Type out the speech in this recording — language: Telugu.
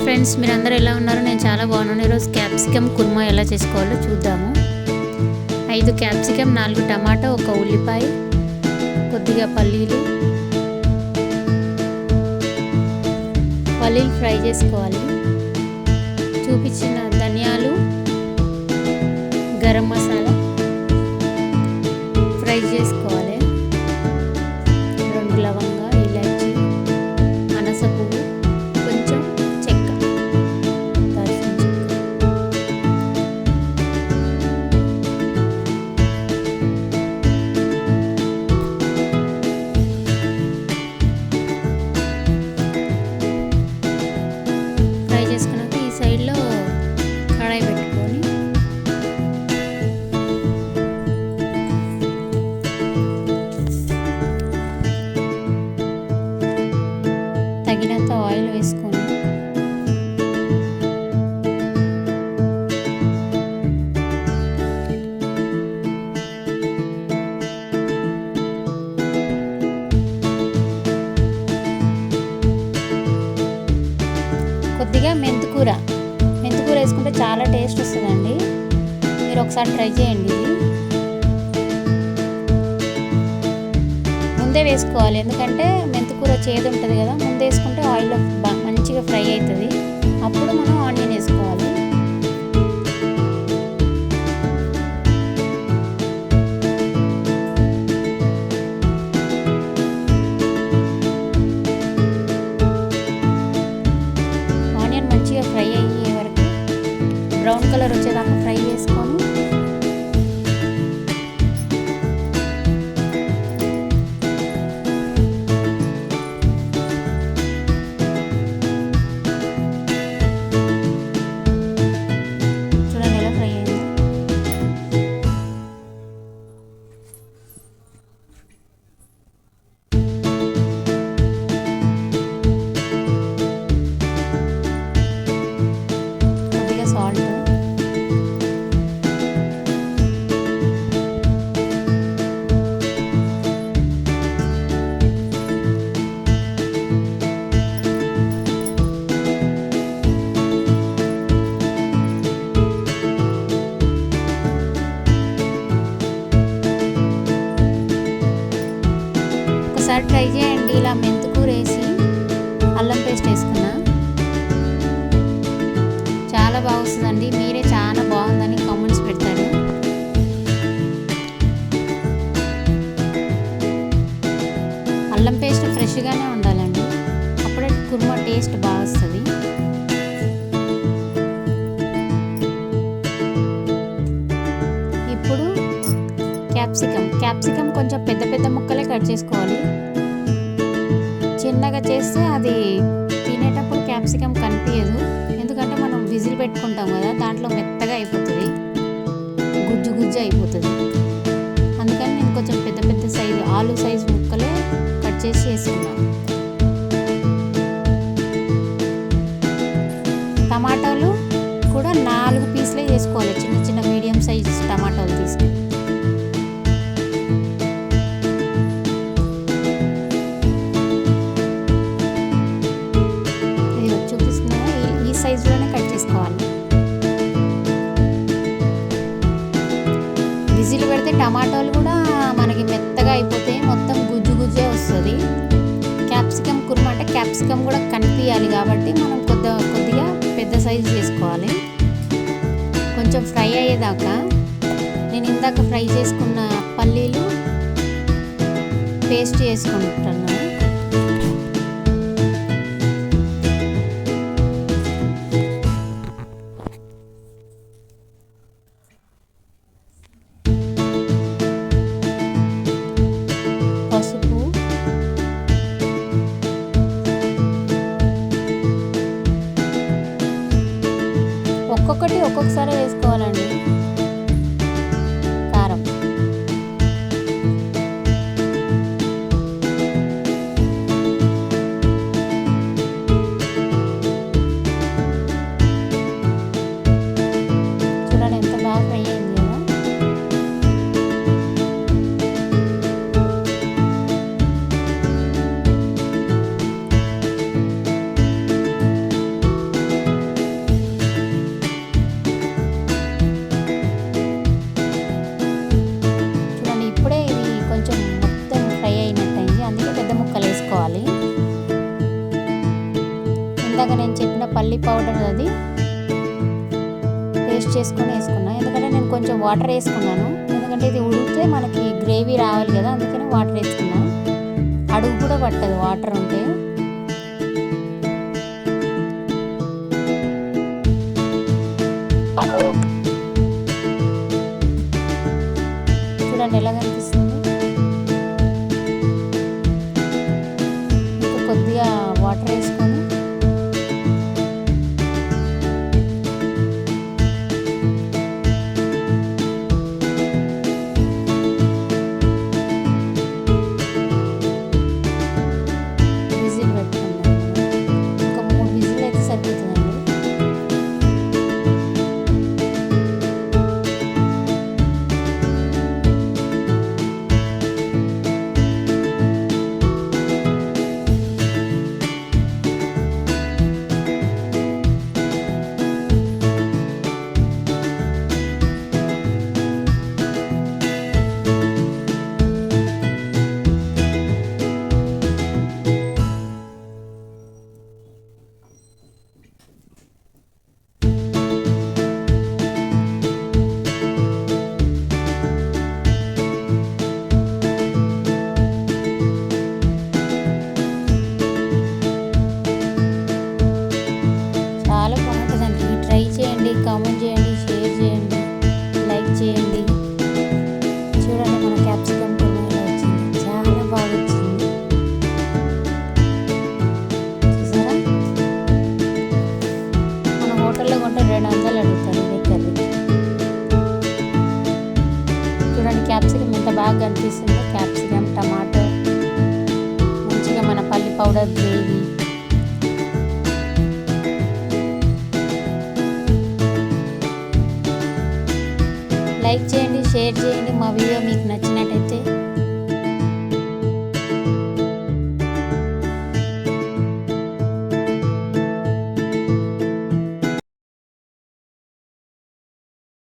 ఫ్రెండ్స్, మీరందరూ ఎలా ఉన్నారు? నేను చాలా బాగున్నాను. ఈరోజు క్యాప్సికమ్ కుర్మా ఎలా చేసుకోవాలో చూద్దాము. 5 క్యాప్సికమ్, 4 టమాటా, 1 ఉల్లిపాయ, కొద్దిగా పల్లీలు ఫ్రై చేసుకోవాలి. చూపించిన ధనియాలు, గరం మసాలా ఫ్రై చేసుకోవాలి. 2 లవంగా, ఇలాచి, అనస పువ్వు, కొంచెం చెక్క, దాల్చిన చెక్క. ఫ్రై చేసుకున్నాక ఈ సైడ్లో కడాయి పెట్టుకొని తగినంత ఆయిల్ వేసుకొని కొద్దిగా మెంతికూర వేసుకుంటే చాలా టేస్ట్ వస్తుందండి. మీరు ఒకసారి ట్రై చేయండి. ఇది ముందే వేసుకోవాలి, ఎందుకంటే మెంతికూర చేదు ఉంటుంది కదా. ముందే వేసుకుంటే ఆయిల్లో మంచిగా ఫ్రై అవుతుంది. అప్పుడు మనం ఆనియన్ వేసుకోవాలి. ఆనియన్ మంచిగా ఫ్రై అయ్యే వరకు బ్రౌన్ కలర్ వచ్చేదాకా ఫ్రై చేసుకొని చూడండి ఎలా ఫ్రై అయింది. కొద్దిగా సాల్ట్, ఒకసారి ట్రై చేయండి. ఇలా మెంతికూర వేసి అల్లం పేస్ట్ వేసుకున్నా చాలా బాగా వస్తుందండి. మీరే చాలా బాగుందని కామెంట్స్ పెడతారు. అల్లం పేస్ట్ ఫ్రెష్గానే ఉండాలండి, అప్పుడే కుర్మా టేస్ట్ బాగా వస్తుంది. ఇప్పుడు క్యాప్సికమ్ కొంచెం పెద్ద పెద్ద ముక్కలే కట్ చేసుకోవాలి. చిన్నగా చేస్తే అది తినేటప్పుడు క్యాప్సికమ్ కనిపించదు, ఎందుకంటే మనం విజిల్ పెట్టుకుంటాం కదా, దాంట్లో మెత్తగా అయిపోతుంది, గుజ్జు గుజ్జు అయిపోతుంది. అందుకని నేను కొంచెం పెద్ద పెద్ద సైజు ఆలు సైజు ముక్కలే కట్ చేసి వేసుకున్నాను. టమాటాలు కూడా 4 పీసులే చేసుకోవాలి. చిన్న చిన్న మీడియం సైజ్ టమాటాలు తీసుకుని సైజులోనే కట్ చేసుకోవాలి. విజిల్ పెడితే టమాటాలు కూడా మనకి మెత్తగా అయిపోతాయి, మొత్తం గుజ్జు గుజ్జే వస్తుంది. క్యాప్సికమ్ కుర్మా అంటే క్యాప్సికమ్ కూడా కనిపించాలి కాబట్టి మనం కొద్దిగా పెద్ద సైజు చేసుకోవాలి. కొంచెం ఫ్రై అయ్యేదాకా నేను ఇందాక ఫ్రై చేసుకున్న పల్లీలు పేస్ట్ చేసుకుంటున్నాను. పసుపు, ఒక్కొక్కసారి వేసుకోవాలండి. కారం, చూడండి ఎంత బాగా ఫ్రై అయింది కదా. ఇందాక నేను చెప్పిన పల్లి పౌడర్ అది పేస్ట్ చేసుకొని వేసుకున్నా. ఎందుకంటే నేను కొంచెం వాటర్ వేసుకున్నాను, ఎందుకంటే ఇది ఉడికితే మనకి గ్రేవీ రావాలి కదా, అందుకని వాటర్ వేసుకున్నాను. అడుగు కూడా పట్టదు వాటర్ ఉంటే. చూడండి ఎలా కనిపిస్తుంది. ఇంకా కొద్దిగా వాటర్ వేసుకొని విజిల్ పెట్టుకున్నాను. ఇంకా 3 విజిల్ అయితే సరిపోతుందండి. చాలా బాగుంటుందండి. ట్రై చేయండి, కామెంట్ చేయండి, షేర్ చేయండి, లైక్ చేయండి. చూడండి మన క్యాప్సికమ్ కుర్మా ఎలా వచ్చింది, చాలా బాగా వచ్చింది. చూసారా, మన హోటల్లో కొంటే 200 అడుగుతారు ఇదే కర్రీ. చూడండి క్యాప్సికమ్ ఎంత బాగా కనిపిస్తుందో. క్యాప్సికమ్, టమాటో, మంచిగా మన పల్లి పౌడర్ గ్రేవీ. లైక్ చేయండి, షేర్ చేయండి. మా వీడియో మీకు నచ్చినట్టయితే